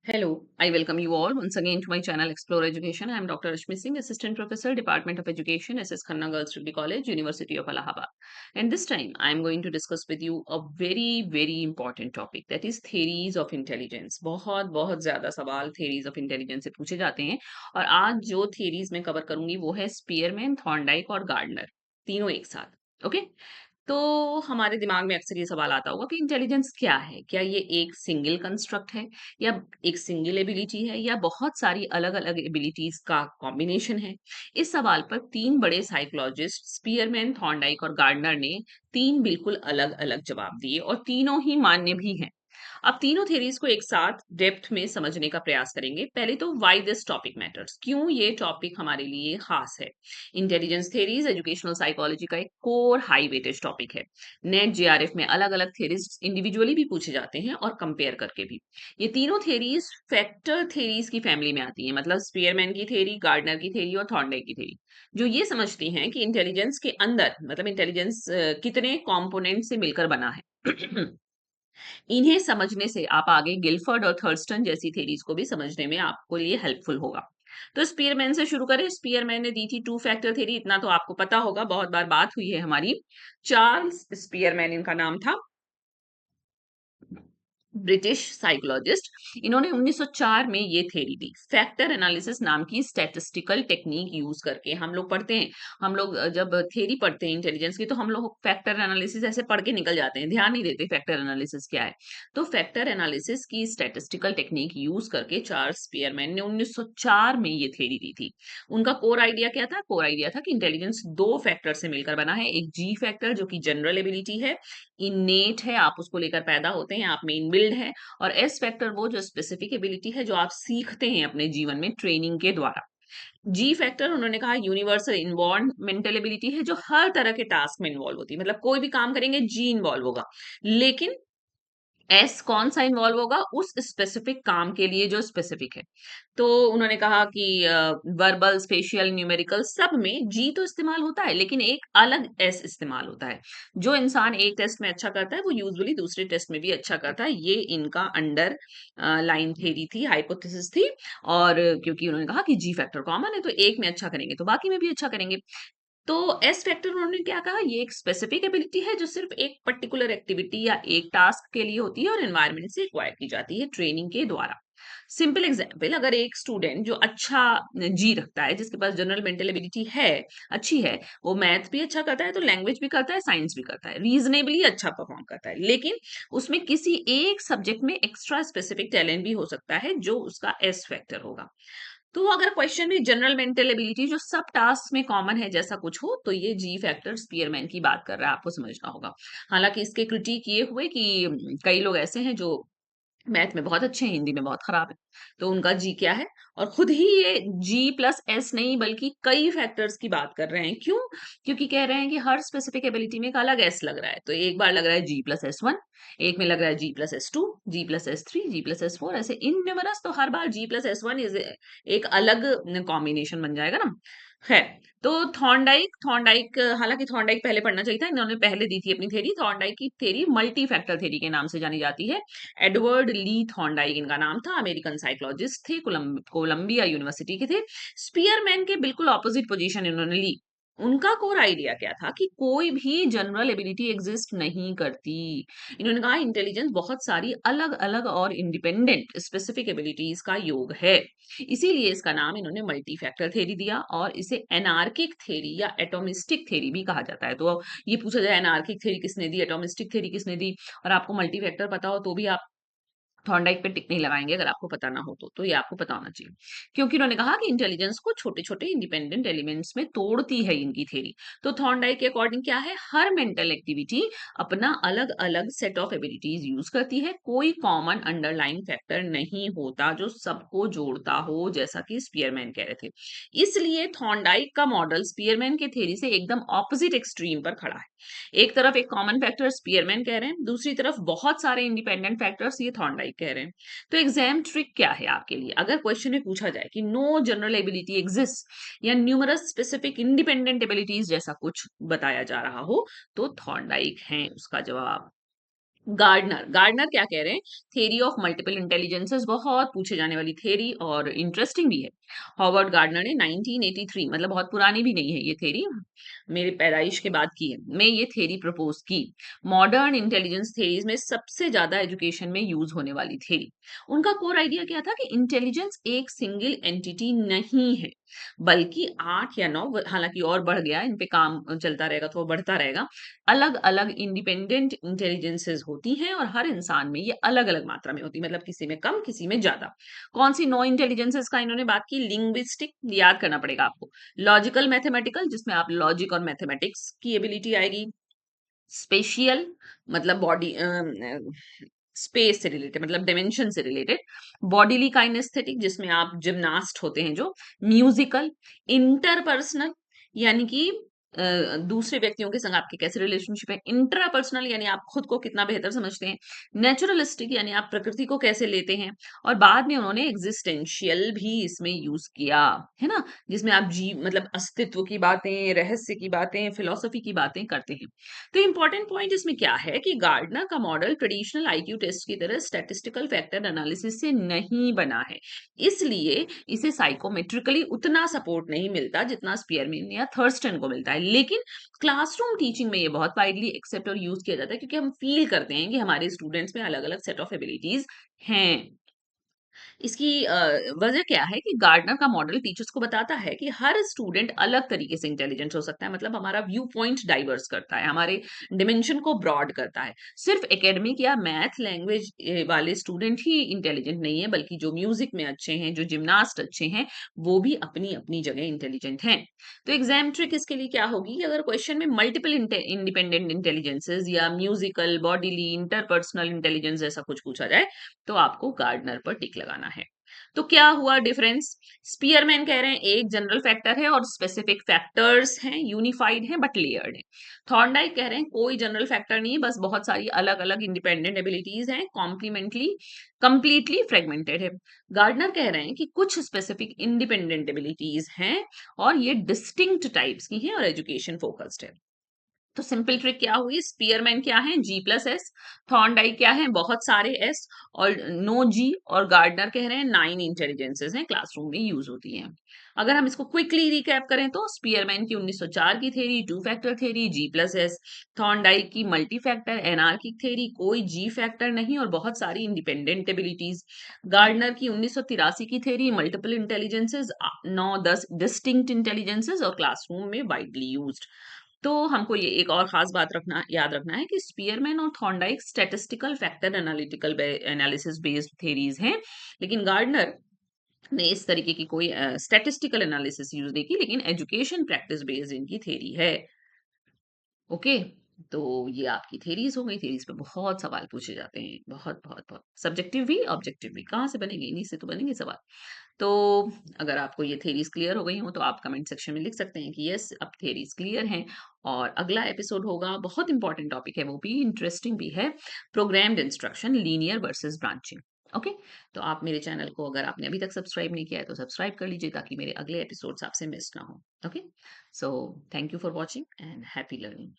Hello, I welcome you all once again to my channel Explore Education. I am Dr. Rashmi Singh, Assistant Professor, Department of Education, SS Khanna Girls Degree College, University of Allahabad. And this time I am going to discuss with you a very important topic, that is theories of intelligence. बहुत बहुत ज्यादा सवाल theories of intelligence से पूछे जाते हैं और आज जो theories मैं cover करूंगी वो है स्पीयरमैन, थॉर्नडाइक और गार्डनर, तीनों एक साथ. ओके, तो हमारे दिमाग में अक्सर ये सवाल आता होगा कि इंटेलिजेंस क्या है? क्या ये एक सिंगल कंस्ट्रक्ट है या एक सिंगल एबिलिटी है या बहुत सारी अलग-अलग एबिलिटीज का कॉम्बिनेशन है? इस सवाल पर 3 बड़े साइकोलॉजिस्ट स्पीयरमैन, थॉर्नडाइक और गार्डनर ने 3 बिल्कुल अलग-अलग जवाब दिए और तीनों ही मान्य भी हैं. अब तीनों थ्योरीज को एक साथ डेप्थ में समझने का प्रयास करेंगे. पहले तो व्हाई दिस टॉपिक मैटर्स, क्यों ये टॉपिक हमारे लिए खास है. इंटेलिजेंस थ्योरीज एजुकेशनल साइकोलॉजी का एक कोर हाई वेटेज टॉपिक है. नेट जेआरएफ में अलग अलग थ्योरीज इंडिविजुअली भी पूछे जाते हैं और कंपेयर करके भी. ये तीनों थ्योरीज फैक्टर थ्योरीज की फैमिली में आती है, मतलब स्पीयरमैन की थ्योरी, गार्डनर की थ्योरी और थॉर्नडाइक की थ्योरी, जो ये समझती हैं कि इंटेलिजेंस के अंदर, मतलब इंटेलिजेंस कितने कंपोनेंट से मिलकर बना है. इन्हें समझने से आप आगे गिलफर्ड और थर्स्टन जैसी थेरीज को भी समझने में आपको लिए हेल्पफुल होगा. तो स्पीयरमैन से शुरू करें. स्पीयरमैन ने दी थी टू फैक्टर थेरी, इतना तो आपको पता होगा, बहुत बार बात हुई है हमारी. चार्ल्स स्पीयरमैन इनका नाम था, ब्रिटिश साइकोलॉजिस्ट. इन्होंने 1904 में ये थ्योरी दी. फैक्टर एनालिसिस नाम की स्टैटिस्टिकल टेक्निक यूज करके हम लोग पढ़ते हैं. हम लोग जब थ्योरी पढ़ते हैं इंटेलिजेंस की तो हम लोग फैक्टर एनालिसिस ऐसे पढ़ के निकल जाते हैं, ध्यान नहीं देते फैक्टर एनालिसिस क्या है. तो फैक्टर एनालिसिस की स्टैटिस्टिकल टेक्निक यूज करके चार्ल्स स्पीयरमैन ने 1904 में ये थ्योरी दी थी. उनका कोर आइडिया क्या था? कोर आइडिया था कि इंटेलिजेंस दो फैक्टर से मिलकर बना है. एक जी फैक्टर जो कि जनरल एबिलिटी है, इनेट है, आप उसको लेकर पैदा होते हैं, आप में इनबिल्ड है. और एस फैक्टर वो जो स्पेसिफिक एबिलिटी है जो आप सीखते हैं अपने जीवन में ट्रेनिंग के द्वारा. जी फैक्टर उन्होंने कहा यूनिवर्सल इन्वॉल्व मेंटल एबिलिटी है जो हर तरह के टास्क में इन्वॉल्व होती है, मतलब कोई भी काम करेंगे जी इन्वॉल्व होगा. लेकिन एस कौन सा इन्वॉल्व होगा? उस स्पेसिफिक काम के लिए जो स्पेसिफिक है. तो उन्होंने कहा कि वर्बल, स्पेशियल, न्यूमेरिकल सब में जी तो इस्तेमाल होता है लेकिन एक अलग एस इस्तेमाल होता है. जो इंसान एक टेस्ट में अच्छा करता है वो यूजुअली दूसरे टेस्ट में भी अच्छा करता है. ये इनका अंडर लाइन थेरी थी, हाइपोथेसिस थी. और क्योंकि उन्होंने कहा कि जी फैक्टर कॉमन है तो एक में अच्छा करेंगे तो बाकी में भी अच्छा करेंगे. तो एस फैक्टर उन्होंने क्या कहा? ये एक स्पेसिफिक एबिलिटी है जो सिर्फ एक पर्टिकुलर एक्टिविटी या एक टास्क के लिए होती है और एनवायरनमेंट से एक्वायर की जाती है ट्रेनिंग के द्वारा. सिंपल एग्जाम्पल, अगर एक स्टूडेंट जो अच्छा जी रखता है, जिसके पास जनरल मेंटल एबिलिटी है, अच्छी है, वो मैथ भी अच्छा करता है तो लैंग्वेज भी करता है, साइंस भी करता है, रीजनेबली अच्छा परफॉर्म करता है, लेकिन उसमें किसी एक सब्जेक्ट में एक्स्ट्रा स्पेसिफिक टैलेंट भी हो सकता है जो उसका एस फैक्टर होगा. तो अगर क्वेश्चन में जनरल मेंटल एबिलिटी जो सब टास्क में कॉमन है जैसा कुछ हो तो ये जी फैक्टर स्पीयरमैन की बात कर रहा है, आपको समझना होगा. हालांकि इसके क्रिटिक ये हुए कि कई लोग ऐसे हैं जो मैथ में बहुत अच्छे हैं, हिंदी में बहुत खराब है, तो उनका जी क्या है? और खुद ही ये जी प्लस एस नहीं बल्कि कई फैक्टर्स की बात कर रहे हैं. क्यों? क्योंकि कह रहे हैं कि हर स्पेसिफिक एबिलिटी में एक अलग एस लग रहा है. तो एक बार लग रहा है जी प्लस एस वन, एक में लग रहा है G plus S two, G plus S three, G plus S four, ऐसे इन न्यूमरस. तो हर बार G plus S one is एक अलग कॉम्बिनेशन बन जाएगा ना. है. तो थॉर्नडाइक थॉर्नडाइक हालांकि थॉर्नडाइक पहले पढ़ना चाहिए था, इन्होंने पहले दी थी अपनी थ्योरी. थॉर्नडाइक की थ्योरी मल्टी फैक्टर थ्योरी के नाम से जानी जाती है. एडवर्ड ली थॉर्नडाइक इनका नाम था, अमेरिकन साइकोलॉजिस्ट थे, कोलंबिया यूनिवर्सिटी के थे. स्पीयरमैन के बिल्कुल ऑपोजिट पोजीशन इन्होंने ली. उनका कोर आइडिया क्या था कि कोई भी जनरल एबिलिटी एग्जिस्ट नहीं करती. इन्होंने कहा इंटेलिजेंस बहुत सारी अलग अलग और इंडिपेंडेंट स्पेसिफिक एबिलिटीज का योग है. इसीलिए इसका नाम इन्होंने मल्टी फैक्टर थ्योरी दिया और इसे एनार्किक थ्योरी या एटोमिस्टिक थ्योरी भी कहा जाता है. तो ये पूछा जाए एनार्किक थ्योरी किसने दी, एटोमिस्टिक थ्योरी किसने दी, और आपको मल्टी फैक्टर पता हो तो भी आप थॉर्नडाइक पे टिक नहीं लगाएंगे अगर आपको पता ना हो तो ये आपको पता होना चाहिए. क्योंकि उन्होंने कहा कि इंटेलिजेंस को छोटे छोटे इंडिपेंडेंट एलिमेंट्स में तोड़ती है इनकी थ्योरी. तो थॉर्नडाइक के अकॉर्डिंग क्या है? हर मेंटल एक्टिविटी अपना अलग अलग सेट ऑफ एबिलिटीज यूज करती है, कोई कॉमन अंडरलाइन फैक्टर नहीं होता जो सबको जोड़ता हो, जैसा कि स्पीयरमैन कह रहे थे. इसलिए थॉर्नडाइक का मॉडल स्पीयरमैन के थ्योरी से एकदम ऑपोजिट एक्सट्रीम पर खड़ा है. एक तरफ एक कॉमन फैक्टर स्पीयरमैन कह रहे हैं, दूसरी तरफ बहुत सारे इंडिपेंडेंट फैक्टर्स ये थॉर्नडाइक कह रहे हैं. तो एग्जाम ट्रिक क्या है आपके लिए? अगर क्वेश्चन में पूछा जाए कि नो जनरल एबिलिटी एग्जिस्ट या न्यूमरस स्पेसिफिक इंडिपेंडेंट एबिलिटीज जैसा कुछ बताया जा रहा हो तो थॉर्नडाइक है उसका जवाब. गार्डनर गार्डनर क्या कह रहे हैं? थ्योरी ऑफ मल्टीपल इंटेलिजेंसेस बहुत पूछे जाने वाली थ्योरी और इंटरेस्टिंग भी है। हॉवर्ड गार्डनर ने 1983, मतलब बहुत पुरानी भी नहीं है ये थ्योरी, मेरे पैदाइश के बाद की है, मैं ये थ्योरी प्रपोज की। मॉडर्न इंटेलिजेंस थ्योरीज में सबसे ज्यादा एजुकेशन में यूज होने वाली थ्योरी। उनका कोर आइडिया क्या था कि इंटेलिजेंस एक सिंगल एंटिटी नहीं है, बल्कि 8 या 9, हालांकि और बढ़ गया, इन पे काम चलता रहेगा तो वो बढ़ता रहेगा, अलग अलग इंडिपेंडेंट इंटेलिजेंसेस होती हैं और हर इंसान में ये अलग अलग मात्रा में होती है, मतलब किसी में कम किसी में ज्यादा। कौन सी 9 इंटेलिजेंसेस का इन्होंने बात की? लिंग्विस्टिक, याद करना पड़ेगा आपको। लॉजिकल मैथमेटिकल, जिसमें आप लॉजिक और मैथमेटिक्स की एबिलिटी आएगी। स्पेशियल, मतलब बॉडी, स्पेस से रिलेटेड, मतलब डायमेंशन से रिलेटेड। बॉडीली काइनेस्थेटिक, जिसमें आप जिम्नास्ट होते हैं जो। म्यूजिकल। इंटरपर्सनल, यानी कि दूसरे व्यक्तियों के संग आपके कैसे रिलेशनशिप है। इंट्रापर्सनल, यानी आप खुद को कितना बेहतर समझते हैं। नेचुरलिस्टिक, यानी आप प्रकृति को कैसे लेते हैं। और बाद में उन्होंने एग्जिस्टेंशियल भी इसमें यूज किया, है ना, जिसमें आप मतलब अस्तित्व की बातें, रहस्य की बातें, फिलोसफी की बातें करते हैं। तो इंपॉर्टेंट पॉइंट इसमें क्या है कि गार्डनर का मॉडल ट्रेडिशनल आईक्यू टेस्ट की तरह स्टैटिस्टिकल फैक्टर एनालिसिस से नहीं बना है, इसलिए इसे साइकोमेट्रिकली उतना सपोर्ट नहीं मिलता जितना स्पीयरमैन या थर्स्टन को मिलता है। लेकिन क्लासरूम टीचिंग में ये बहुत वाइडली एक्सेप्ट और यूज किया जाता है, क्योंकि हम फील करते हैं कि हमारे स्टूडेंट्स में अलग अलग सेट ऑफ एबिलिटीज हैं। इसकी वजह क्या है कि गार्डनर का मॉडल टीचर्स को बताता है कि हर स्टूडेंट अलग तरीके से इंटेलिजेंट हो सकता है, मतलब हमारा व्यू पॉइंट डाइवर्स करता है, हमारे डिमेंशन को ब्रॉड करता है। सिर्फ एकेडमिक या मैथ लैंग्वेज वाले स्टूडेंट ही इंटेलिजेंट नहीं है, बल्कि जो म्यूजिक में अच्छे हैं, जो जिम्नास्ट अच्छे हैं, वो भी अपनी अपनी जगह इंटेलिजेंट हैं। तो एग्जाम ट्रिक इसके लिए क्या होगी कि अगर क्वेश्चन में मल्टीपल इंडिपेंडेंट इंटेलिजेंसेस या म्यूजिकल, बॉडीली, इंटरपर्सनल इंटेलिजेंस ऐसा कुछ पूछा जाए, तो आपको गार्डनर पर टिक लगाना है। तो क्या हुआ डिफरेंस? स्पीयरमैन कह रहे हैं एक जनरल फैक्टर है और स्पेसिफिक फैक्टर्स हैं, यूनिफाइड हैं बट लेयर्ड है। थॉर्नडाइक कह रहे हैं कोई जनरल फैक्टर नहीं है, बस बहुत सारी अलग अलग इंडिपेंडेंट एबिलिटीज हैं, कॉम्प्लीमेंटली कंप्लीटली फ्रेगमेंटेड है। गार्डनर कह रहे हैं कि कुछ स्पेसिफिक इंडिपेंडेंट एबिलिटीज हैं और ये डिस्टिंक्ट टाइप्स की हैं और एजुकेशन फोकस्ड है। तो सिंपल ट्रिक क्या हुई? स्पीयरमैन क्या है? G+S। थॉर्नडाइक क्या है? बहुत सारे S। और नो G। और गार्डनर कह रहे हैं 9 इंटेलिजेंसेस हैं, क्लासरूम में यूज होती हैं। अगर हम इसको क्विकली रिकैप करें तो स्पीयरमैन की 1904 की theory, 2 factor theory, G+S। Thorndike की मल्टी फैक्टर एनार्किक थ्योरी, कोई G फैक्टर नहीं और बहुत सारी इंडिपेंडेंट एबिलिटीज। गार्डनर की 1983 की theory, multiple intelligences, 9-10 distinct intelligences और क्लासरूम में वाइडली यूज्ड। तो हमको ये एक और खास बात रखना याद रखना है कि स्पीयरमैन और Thorndike statistical factor analytical analysis based theories हैं, लेकिन गार्डनर ने इस तरीके की कोई स्टैटिस्टिकल एनालिसिस यूज नहीं की, लेकिन एजुकेशन प्रैक्टिस बेस्ड इनकी थ्योरी है। ओके, तो ये आपकी थ्योरीज हो गई। थ्योरीज पे बहुत सवाल पूछे जाते हैं, बहुत बहुत बहुत, सब्जेक्टिव भी ऑब्जेक्टिव भी। कहाँ से बनेंगे? इन्हीं से तो बनेंगे सवाल। तो अगर आपको ये थ्योरीज क्लियर हो गई हो तो आप कमेंट सेक्शन में लिख सकते हैं कि यस, अब थ्योरीज क्लियर हैं। और अगला एपिसोड होगा, बहुत इंपॉर्टेंट टॉपिक है, वो भी इंटरेस्टिंग भी है, programmed instruction, linear versus branching. Okay, तो आप मेरे चैनल को अगर आपने अभी तक सब्सक्राइब नहीं किया है तो सब्सक्राइब कर लीजिए, ताकि मेरे अगले एपिसोड्स आपसे मिस ना हो। Okay, so thank you for watching and happy learning.